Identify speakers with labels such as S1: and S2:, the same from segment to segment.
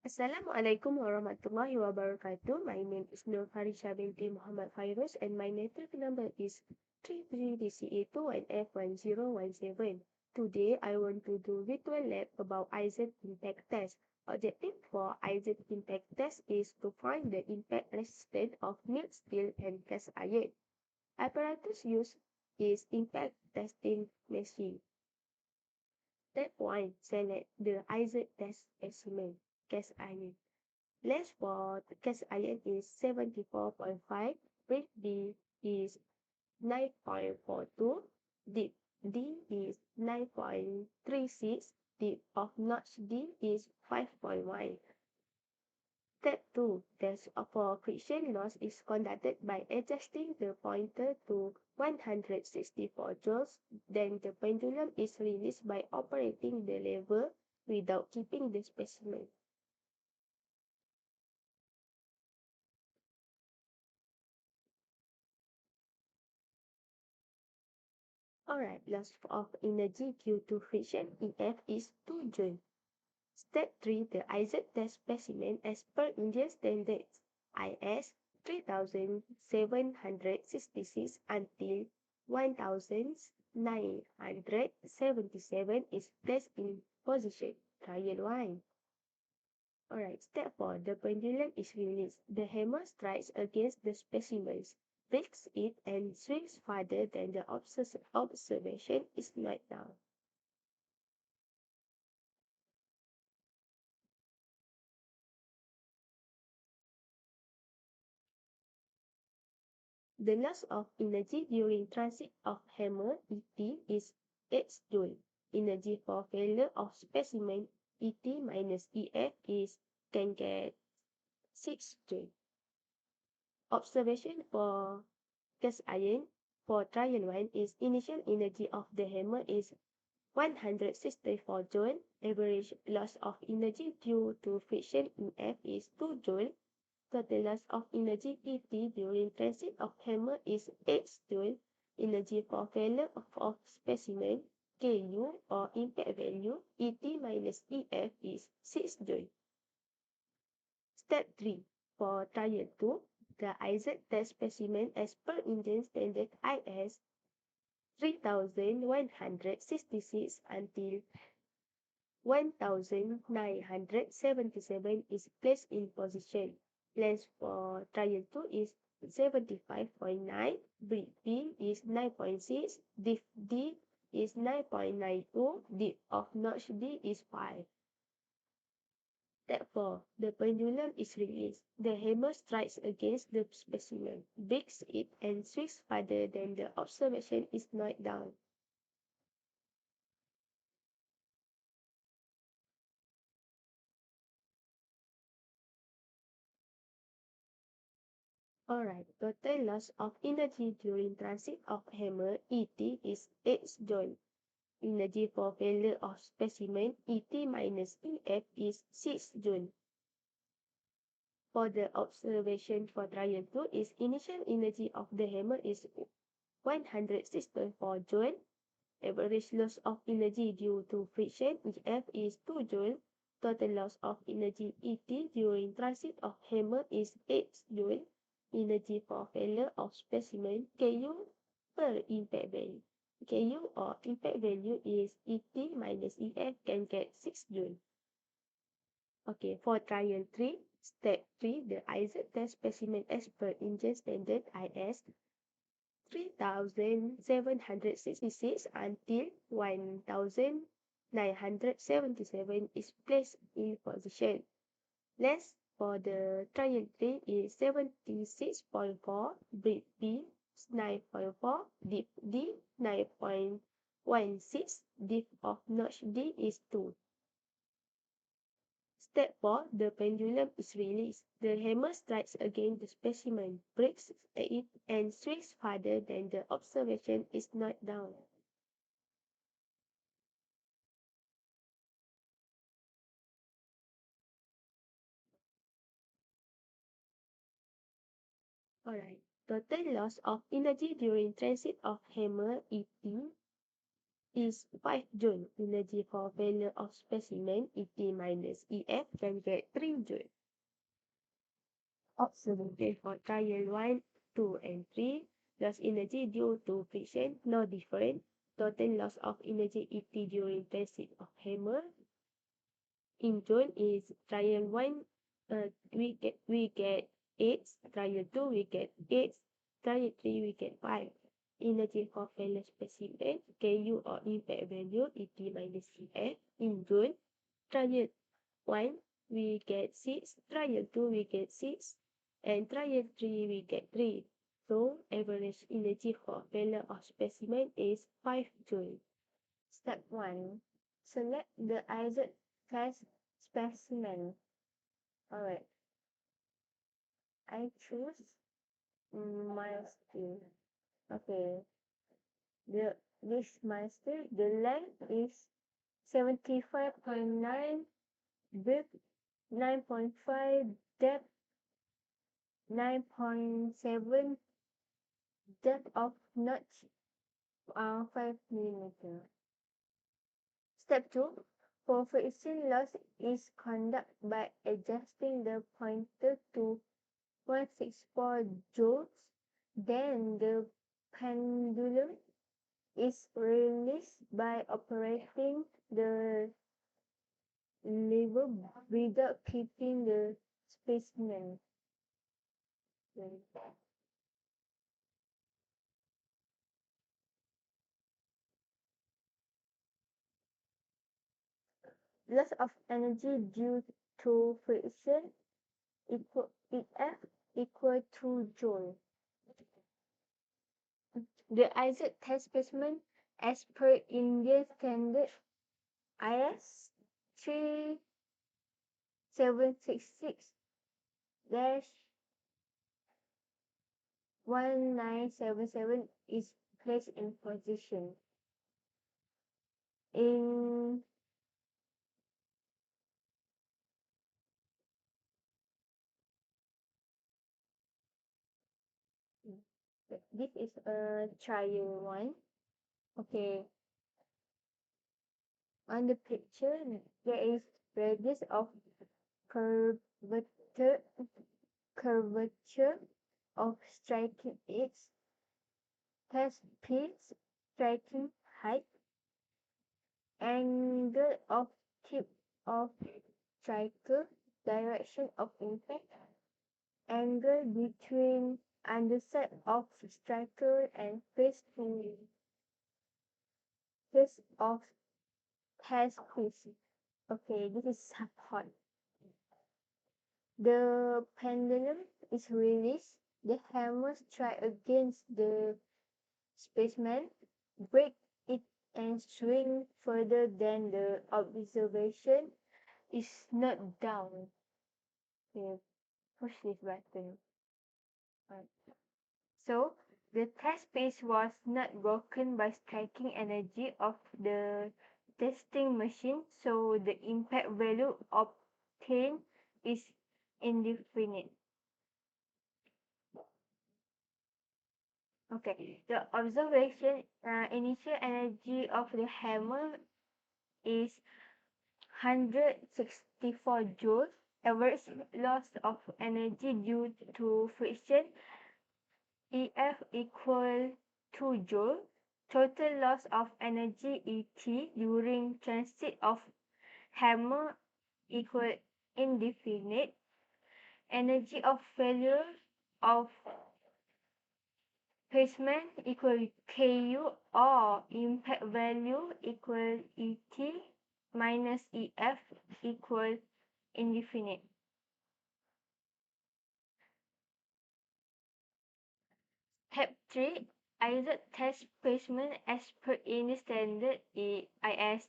S1: Assalamualaikum warahmatullahi wabarakatuh. My name is Nur Farisha binti Muhammad Fairuz and my native number is 33DCA2NF1017. Today I want to do virtual lab about Izod impact test. Objective for Izod impact test is to find the impact resistance of mild steel and cast iron. Apparatus used is impact testing machine. Step 1. Select the Izod test specimen, cast iron. Length for the cast iron is 74.5, breadth B is 9.42, deep D is 9.36, deep of notch D is 5.1. Step 2. Test for friction loss is conducted by adjusting the pointer to 164 joules. Then the pendulum is released by operating the lever without keeping the specimen. Alright, loss of energy due to friction EF is 2 Joule. Step 3. The Izod test specimen as per Indian standards IS 3766 until 1977 is placed in position. Trial 1. Alright, step 4. The pendulum is released. The hammer strikes against the specimens, breaks it, and swings farther than the observation is knocked down. The loss of energy during transit of hammer ET is 8 joule. Energy for failure of specimen ET minus EF is can get 6 joule. Observation for cast iron for trial 1 is initial energy of the hammer is 164 joule. Average loss of energy due to friction EF is 2 joule. Total loss of energy ET during transit of hammer is 8 joule. Energy for failure of specimen Ku or impact value ET minus EF is 6 joule. Step 3. For trial 2, the Izod test specimen as per Indian standard IS 3166 until 1977 is placed in position. Length for trial 2 is 75.9, breadth B is 9.6, depth D is 9.92, depth of notch D is 5. Step 4. The pendulum is released. The hammer strikes against the specimen, breaks it, and swings farther than the observation is knocked down. Alright, total loss of energy during transit of hammer ET is 8 joule. Energy for failure of specimen ET minus EF is 6 joule. For the observation for trial 2 is initial energy of the hammer is 164 joule. Average loss of energy due to friction EF is 2 joule. Total loss of energy ET during transit of hammer is 8 joule. Energy for failure of specimen Ku per impact value. Ku or impact value is ET minus EF can get 6 joule. Okay, for trial 3, step 3, the Izod test specimen as per Indian standard IS 3766 until 1977 is placed in position. Length for the trial 3 is 76.4, breadth B is 9.4, depth D 9.16, depth of notch D is 2. Step 4. The pendulum is released. The hammer strikes against the specimen, breaks it, and swings farther than the observation is knocked down. Alright. Total loss of energy during transit of hammer ET is 5 joule. Energy for failure of specimen ET minus EF can get 3 joule. Observation for trial 1, 2, and 3. Loss energy due to friction, no different. Total loss of energy ET during transit of hammer. In joule is trial 1, we get 8, trial 2 we get 8, trial 3 we get 5. Energy for failure specimen, Ku or impact value ET minus EF. In joule, trial 1 we get 6, trial 2 we get 6, and trial 3 we get 3. So average energy for failure of specimen is 5 joule. Step 1. Select the Izod test specimen. Alright. I choose milestone. Okay. This milestone, the length is 75.9, width 9.5, depth 9.7, depth of notch 5 millimeter. Step 2. For friction loss is conducted by adjusting the pointer to 164 joules. Then the pendulum is released by operating the lever without keeping the specimen. Loss of energy due to friction equal EF equal to joule. The Izod test specimen as per Indian standard IS 3766-1977 is placed in position. In this is a trial 1. Okay. On the picture, there is radius of curvature, curvature of striking edge, test piece, striking height, angle of tip of striker, direction of impact, angle between underside of striker and face of test piece. Okay, this is support. The pendulum is released. The hammer strike against the specimen, break it and swing further than the observation is not down. Okay, push this button. Right. So the test piece was not broken by striking energy of the testing machine, so the impact value obtained is indefinite. Okay, the observation initial energy of the hammer is 164 joules. Average loss of energy due to friction EF equal 2 joule. Total loss of energy ET during transit of hammer equal indefinite. Energy of failure of placement equal Ku or impact value equal ET minus EF equal indefinite. Step 3. Izod test placement as per Indian standard IS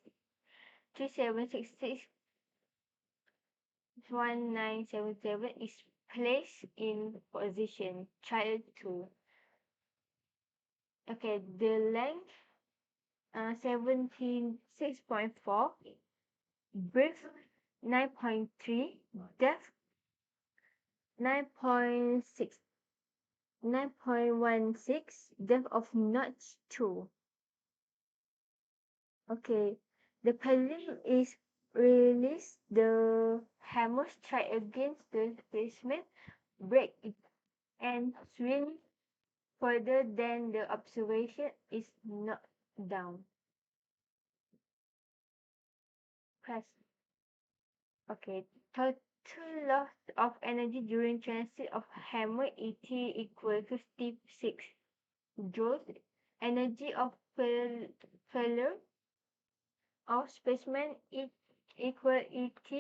S1: 3766-1977 is placed in position. Trial 2. Okay, the length 76.4, breadth 9.3, depth 9.6, 9.16, depth of notch 2. Okay, the pendulum is released, the hammer strike against the spaceman, break it, and swing further than the observation is knocked down. Press. Okay, total loss of energy during transit of hammer ET equal 56 joules. Energy of failure of specimen equal ET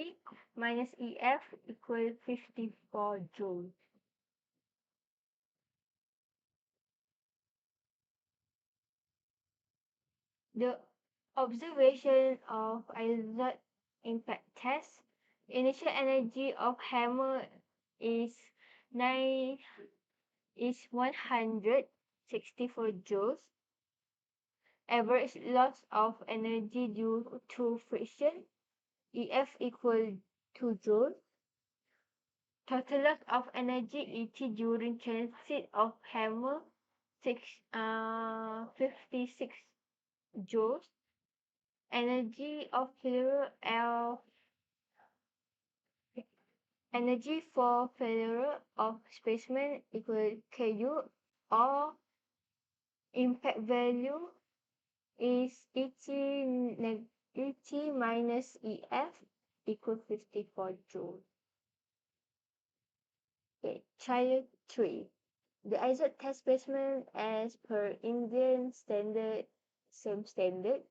S1: minus EF equal 54 joules. The observation of Izod impact test. Initial energy of hammer is 9 is 164 joules. Average loss of energy due to friction, EF equal 2 joules. Total loss of energy ET during transit of hammer 56 joules. Energy of failure of energy for failure of specimen equal Ku, or impact value is ET minus EF equal 54 joules. Okay, trial 3. The Izod test specimen as per Indian standard, same standard,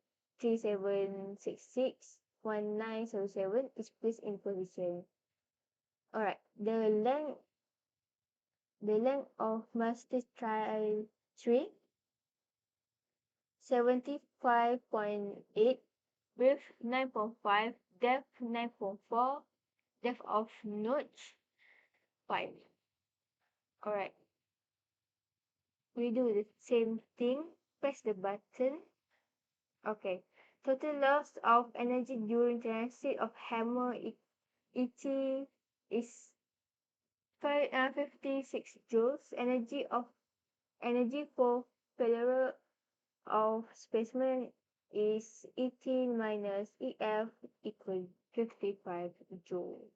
S1: 37661977 is placed in position. Alright, the length of master trial 3, 75.8, width 9.5, depth 9.4, depth of notch 5. Alright, we do the same thing. Press the button. Okay. Total loss of energy during transit of hammer ET is 56 joules. Energy for failure of specimen is ET minus EF equal 55 joules.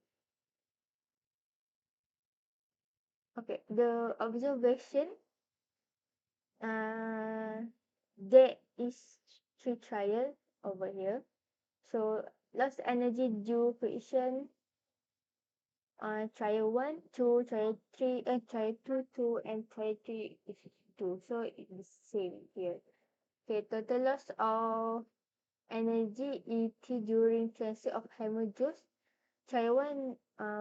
S1: Okay, the observation, there is 3 trial over here. So lost energy due friction, trial 1, 2, trial 3, trial 2, 2, and trial 3 is 2. So it's the same here. Okay, total loss of energy ET during transit of hammer juice. Trial 1,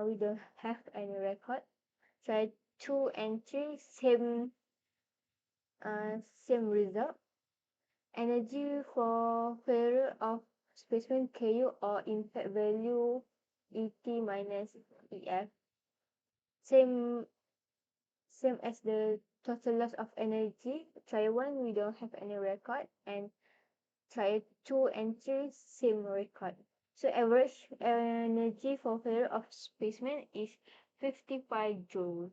S1: we don't have any record. Trial 2 and 3, same result. Energy for failure of specimen Ku or impact value ET minus EF. Same as the total loss of energy. Trial 1, we don't have any record, and trial 2 and 3, same record. So average energy for failure of specimen is 55 joules.